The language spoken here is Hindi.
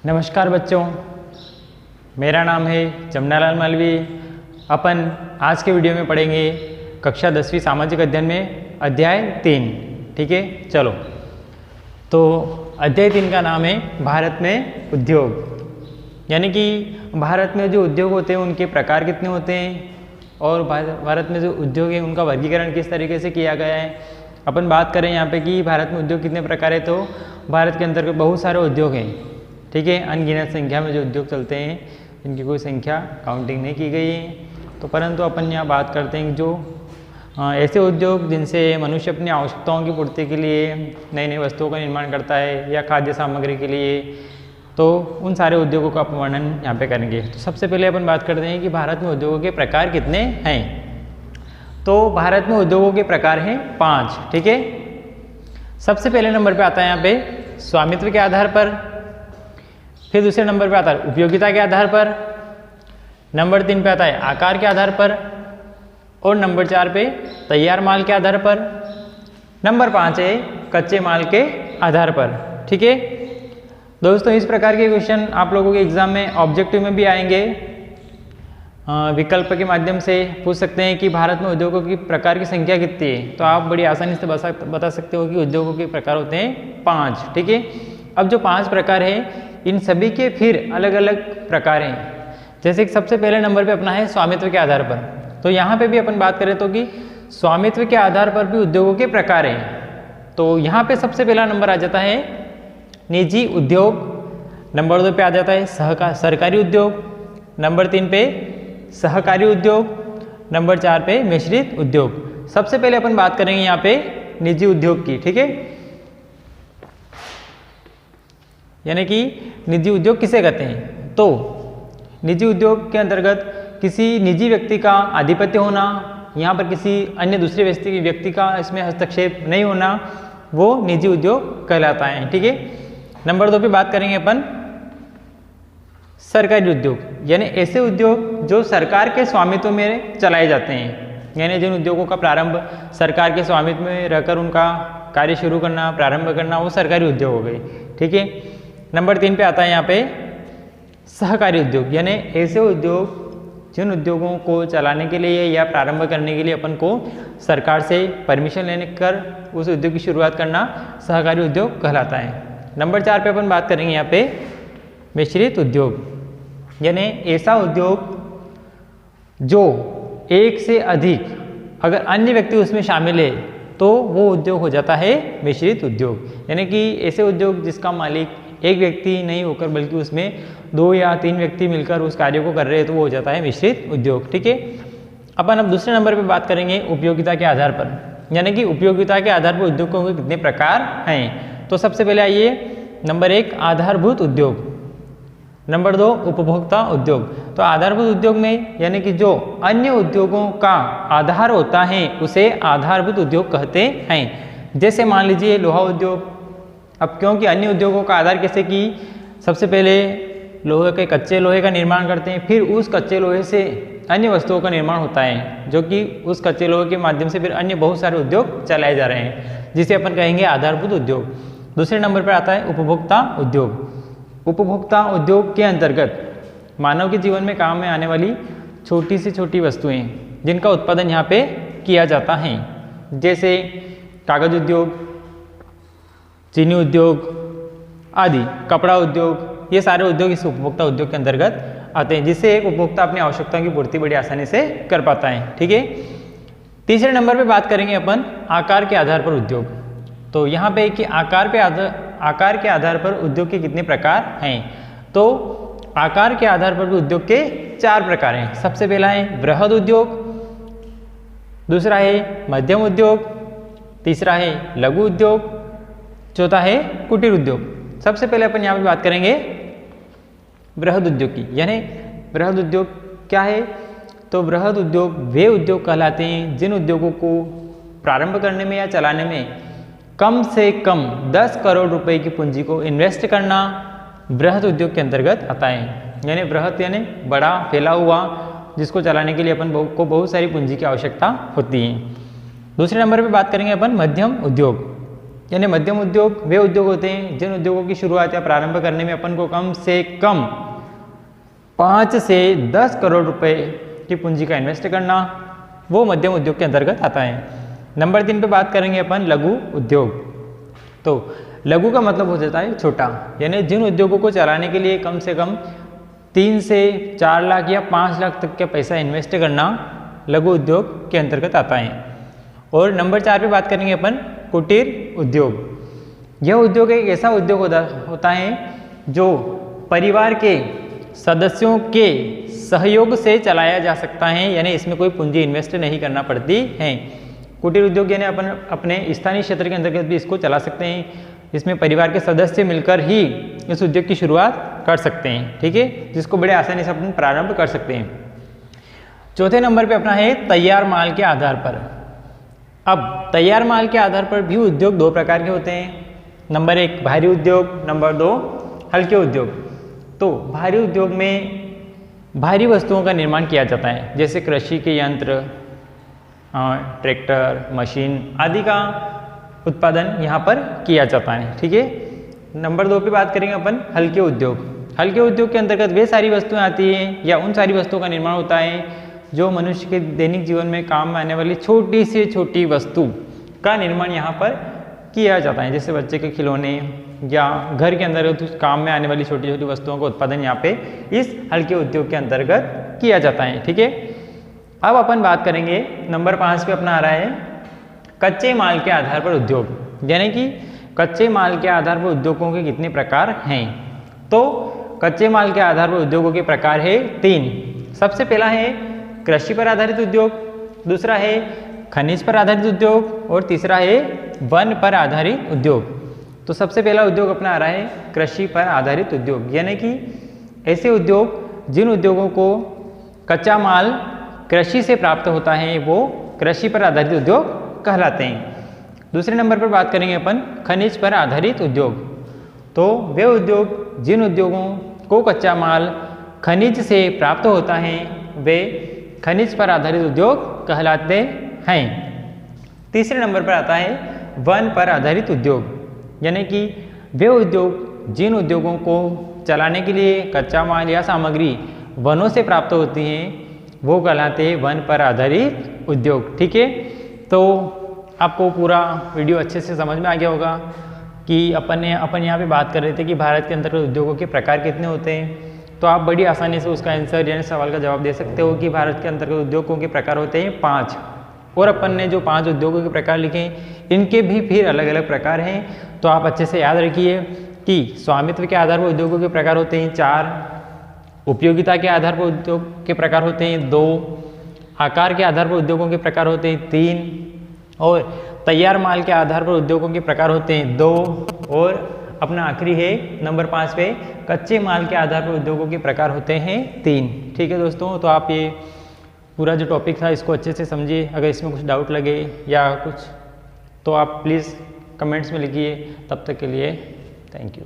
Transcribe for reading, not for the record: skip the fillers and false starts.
नमस्कार बच्चों, मेरा नाम है जमुनालाल मालवी। अपन आज के वीडियो में पढ़ेंगे कक्षा 10वीं सामाजिक अध्ययन में अध्याय 3। ठीक है, चलो। तो अध्याय 3 का नाम है भारत में उद्योग, यानी कि भारत में जो उद्योग होते हैं उनके प्रकार कितने होते हैं और भारत में जो उद्योग है उनका वर्गीकरण किस तरीके से किया गया है। अपन बात करें यहाँ पे कि भारत में उद्योग कितने प्रकार है, तो भारत के अंदर बहुत सारे उद्योग हैं। ठीक है, अनगिनत संख्या में जो उद्योग चलते हैं इनकी कोई संख्या काउंटिंग नहीं की गई है। तो परंतु अपन यहाँ बात करते हैं जो ऐसे उद्योग जिनसे मनुष्य अपनी आवश्यकताओं की पूर्ति के लिए नई नई वस्तुओं का निर्माण करता है या खाद्य सामग्री के लिए, तो उन सारे उद्योगों का अपन वर्णन यहाँ पे करेंगे। तो सबसे पहले अपन बात करते हैं कि भारत में उद्योगों के प्रकार कितने हैं। तो भारत में उद्योगों के प्रकार हैं 5। ठीक है, सबसे पहले नंबर पे आता है यहाँ पे स्वामित्व के आधार पर, फिर दूसरे नंबर पे आता है उपयोगिता के आधार पर, नंबर 3 पे आता है आकार के आधार पर, और नंबर 4 पे तैयार माल के आधार पर, नंबर 5 है कच्चे माल के आधार पर। ठीक है दोस्तों, इस प्रकार के क्वेश्चन आप लोगों के एग्जाम में ऑब्जेक्टिव में भी आएंगे। विकल्प के माध्यम से पूछ सकते हैं कि भारत में उद्योगों की प्रकार की संख्या कितनी है, तो आप बड़ी आसानी से बता सकते हो कि उद्योगों के प्रकार होते हैं 5। ठीक है, अब जो 5 प्रकार है इन सभी के फिर अलग अलग प्रकार हैं। जैसे कि सबसे पहले नंबर पे अपना है स्वामित्व के आधार पर। तो यहाँ पे भी अपन बात करें तो कि स्वामित्व के आधार पर भी उद्योगों के प्रकार हैं। तो यहाँ पे सबसे पहला नंबर आ जाता है निजी उद्योग, नंबर 2 पे आ जाता है सरकारी उद्योग, नंबर 3 पे सहकारी उद्योग, नंबर 4 पे मिश्रित उद्योग। सबसे पहले अपन बात करेंगे यहाँ पे निजी उद्योग की। ठीक है, यानी कि निजी उद्योग किसे कहते हैं, तो निजी उद्योग के अंतर्गत किसी निजी व्यक्ति का आधिपत्य होना, यहाँ पर किसी अन्य दूसरे व्यक्ति का इसमें हस्तक्षेप नहीं होना, वो निजी उद्योग कहलाता है। ठीक है, नंबर 2 पे बात करेंगे अपन सरकारी उद्योग, यानी ऐसे उद्योग जो सरकार के स्वामित्व में चलाए जाते हैं, यानी जिन उद्योगों का प्रारंभ सरकार के स्वामित्व में रहकर उनका कार्य शुरू करना, प्रारंभ करना, वो सरकारी उद्योग हो गए। ठीक है, नंबर 3 पे आता है यहाँ पे सहकारी उद्योग, यानी ऐसे उद्योग जिन उद्योगों को चलाने के लिए या प्रारंभ करने के लिए अपन को सरकार से परमिशन लेने कर उस उद्योग की शुरुआत करना सहकारी उद्योग कहलाता है। नंबर 4 पे अपन बात करेंगे यहाँ पे मिश्रित उद्योग, यानी ऐसा उद्योग जो एक से अधिक अगर अन्य व्यक्ति उसमें शामिल है तो वो उद्योग हो जाता है मिश्रित उद्योग। यानी कि ऐसे उद्योग जिसका मालिक एक व्यक्ति नहीं होकर बल्कि उसमें 2 या 3 व्यक्ति मिलकर उस कार्य को कर रहे हैं तो वो हो जाता है मिश्रित उद्योग। ठीक है, अपन अब दूसरे नंबर पे बात करेंगे उपयोगिता के आधार पर, यानी कि उपयोगिता के आधार पर उद्योगों के कितने प्रकार हैं। तो सबसे पहले आइए नंबर 1 आधारभूत उद्योग, नंबर 2 उपभोक्ता उद्योग। तो आधारभूत उद्योग में यानी कि जो अन्य उद्योगों का आधार होता है उसे आधारभूत उद्योग कहते हैं। जैसे मान लीजिए लोहा उद्योग। अब क्योंकि अन्य उद्योगों का आधार कैसे कि सबसे पहले लोहे के कच्चे लोहे का निर्माण करते हैं, फिर उस कच्चे लोहे से अन्य वस्तुओं का निर्माण होता है, जो कि उस कच्चे लोहे के माध्यम से फिर अन्य बहुत सारे उद्योग चलाए जा रहे हैं, जिसे अपन कहेंगे आधारभूत उद्योग। दूसरे नंबर पर आता है उपभोक्ता उद्योग। उपभोक्ता उद्योग के अंतर्गत मानव के जीवन में काम में आने वाली छोटी से छोटी वस्तुएं जिनका उत्पादन यहाँ पे किया जाता है, जैसे कागज उद्योग, चीनी उद्योग आदि, कपड़ा उद्योग, ये सारे उद्योग इस उपभोक्ता उद्योग के अंतर्गत आते हैं, जिससे एक उपभोक्ता अपनी आवश्यकताओं की पूर्ति बड़ी आसानी से कर पाता है। ठीक है, तीसरे नंबर पे बात करेंगे अपन आकार के आधार पर उद्योग। तो यहाँ पे कि आकार के आधार पर उद्योग के कितने प्रकार हैं। तो आकार के आधार पर भी उद्योग के 4 प्रकार हैं। सबसे पहला है बृहद उद्योग, दूसरा है मध्यम उद्योग, तीसरा है लघु उद्योग, चौथा है कुटीर उद्योग। सबसे पहले अपन यहाँ पे बात करेंगे बृहद उद्योग की, यानी बृहद उद्योग क्या है। तो बृहद उद्योग वे उद्योग कहलाते हैं जिन उद्योगों को प्रारंभ करने में या चलाने में कम से कम 10 करोड़ रुपए की पूंजी को इन्वेस्ट करना बृहद उद्योग के अंतर्गत आता है। यानी बृहद यानी बड़ा फैला हुआ, जिसको चलाने के लिए अपन को बहुत सारी पूंजी की आवश्यकता होती है। दूसरे नंबर पे बात करेंगे अपन मध्यम उद्योग। यानी मध्यम उद्योग वे उद्योग होते हैं जिन उद्योगों की शुरुआत या प्रारंभ करने में अपन को कम से कम 5 से 10 करोड़ रुपए की पूंजी का इन्वेस्ट करना, वो मध्यम उद्योग के अंतर्गत आता है। नंबर 3 पे बात करेंगे अपन लघु उद्योग। तो लघु का मतलब हो जाता है छोटा, यानी जिन उद्योगों को चलाने के लिए कम से कम 3 से 4 लाख या 5 लाख तक का पैसा इन्वेस्ट करना लघु उद्योग के अंतर्गत आता है। और नंबर 4 पे बात करेंगे अपन कुटीर उद्योग। यह उद्योग एक ऐसा उद्योग होता है जो परिवार के सदस्यों के सहयोग से चलाया जा सकता है, यानी इसमें कोई पूंजी इन्वेस्ट नहीं करना पड़ती है। कुटीर उद्योग यानी अपन अपने स्थानीय क्षेत्र के अंतर्गत भी इसको चला सकते हैं, इसमें परिवार के सदस्य मिलकर ही इस उद्योग की शुरुआत कर सकते हैं, ठीक है, जिसको बड़े आसानी से अपन प्रारंभ कर सकते हैं। चौथे नंबर पे अपना है तैयार माल के आधार पर। अब तैयार माल के आधार पर भी उद्योग 2 प्रकार के होते हैं। नंबर 1 भारी उद्योग, नंबर 2 हल्के उद्योग। तो भारी उद्योग में भारी वस्तुओं का निर्माण किया जाता है, जैसे कृषि के यंत्र, ट्रैक्टर, मशीन आदि का उत्पादन यहाँ पर किया जाता है, ठीक है। नंबर 2 पे बात करेंगे अपन हल्के उद्योग। हल्के उद्योग के अंतर्गत वे सारी वस्तुएं आती हैं या उन सारी वस्तुओं का निर्माण होता है जो मनुष्य के दैनिक जीवन में काम में आने वाली छोटी से छोटी वस्तु का निर्माण यहाँ पर किया जाता है, जैसे बच्चे के खिलौने या घर के अंदर काम में आने वाली छोटी छोटी वस्तुओं का उत्पादन यहाँ पे इस हल्के उद्योग के अंतर्गत किया जाता है, ठीक है। अब अपन बात करेंगे नंबर 5 पे अपना आ रहा है कच्चे माल के आधार पर उद्योग, यानी कि कच्चे माल के आधार पर उद्योगों के कितने प्रकार हैं। तो कच्चे माल के आधार पर उद्योगों के प्रकार है 3। सबसे पहला है कृषि पर आधारित उद्योग, दूसरा है खनिज पर आधारित उद्योग और तीसरा है वन पर आधारित उद्योग। तो सबसे पहला उद्योग अपना आ रहा है कृषि पर आधारित उद्योग, यानी कि ऐसे उद्योग जिन उद्योगों को कच्चा माल कृषि से प्राप्त होता है वो कृषि पर आधारित उद्योग कहलाते हैं। दूसरे नंबर पर बात करेंगे अपन खनिज पर आधारित उद्योग। तो वे उद्योग जिन उद्योगों को कच्चा माल खनिज से प्राप्त होता है वे खनिज पर आधारित उद्योग कहलाते हैं। तीसरे नंबर पर आता है वन पर आधारित उद्योग, यानी कि वे उद्योग जिन उद्योगों को चलाने के लिए कच्चा माल या सामग्री वनों से प्राप्त होती हैं वो कहलाते हैं वन पर आधारित उद्योग, ठीक है। तो आपको पूरा वीडियो अच्छे से समझ में आ गया होगा कि अपन यहाँ पे बात कर रहे थे कि भारत के अंतर्गत उद्योगों के प्रकार कितने होते हैं। तो आप बड़ी आसानी से उसका आंसर यानी सवाल का जवाब दे सकते हो कि भारत के अंतर्गत उद्योगों के प्रकार होते हैं 5। और अपन ने जो 5 उद्योगों के प्रकार लिखे हैं इनके भी फिर अलग अलग प्रकार हैं। तो आप अच्छे से याद रखिए कि स्वामित्व के आधार पर उद्योगों के प्रकार होते हैं 4, उपयोगिता के आधार पर उद्योग के प्रकार होते हैं 2, आकार के आधार पर उद्योगों के प्रकार होते हैं 3 और तैयार माल के आधार पर उद्योगों के प्रकार होते हैं 2 और अपना आखिरी है नंबर 5 पे कच्चे माल के आधार पर उद्योगों के प्रकार होते हैं 3, ठीक है दोस्तों। तो आप ये पूरा जो टॉपिक था इसको अच्छे से समझिए। अगर इसमें कुछ डाउट लगे या कुछ तो आप प्लीज़ कमेंट्स में लिखिए। तब तक के लिए थैंक यू।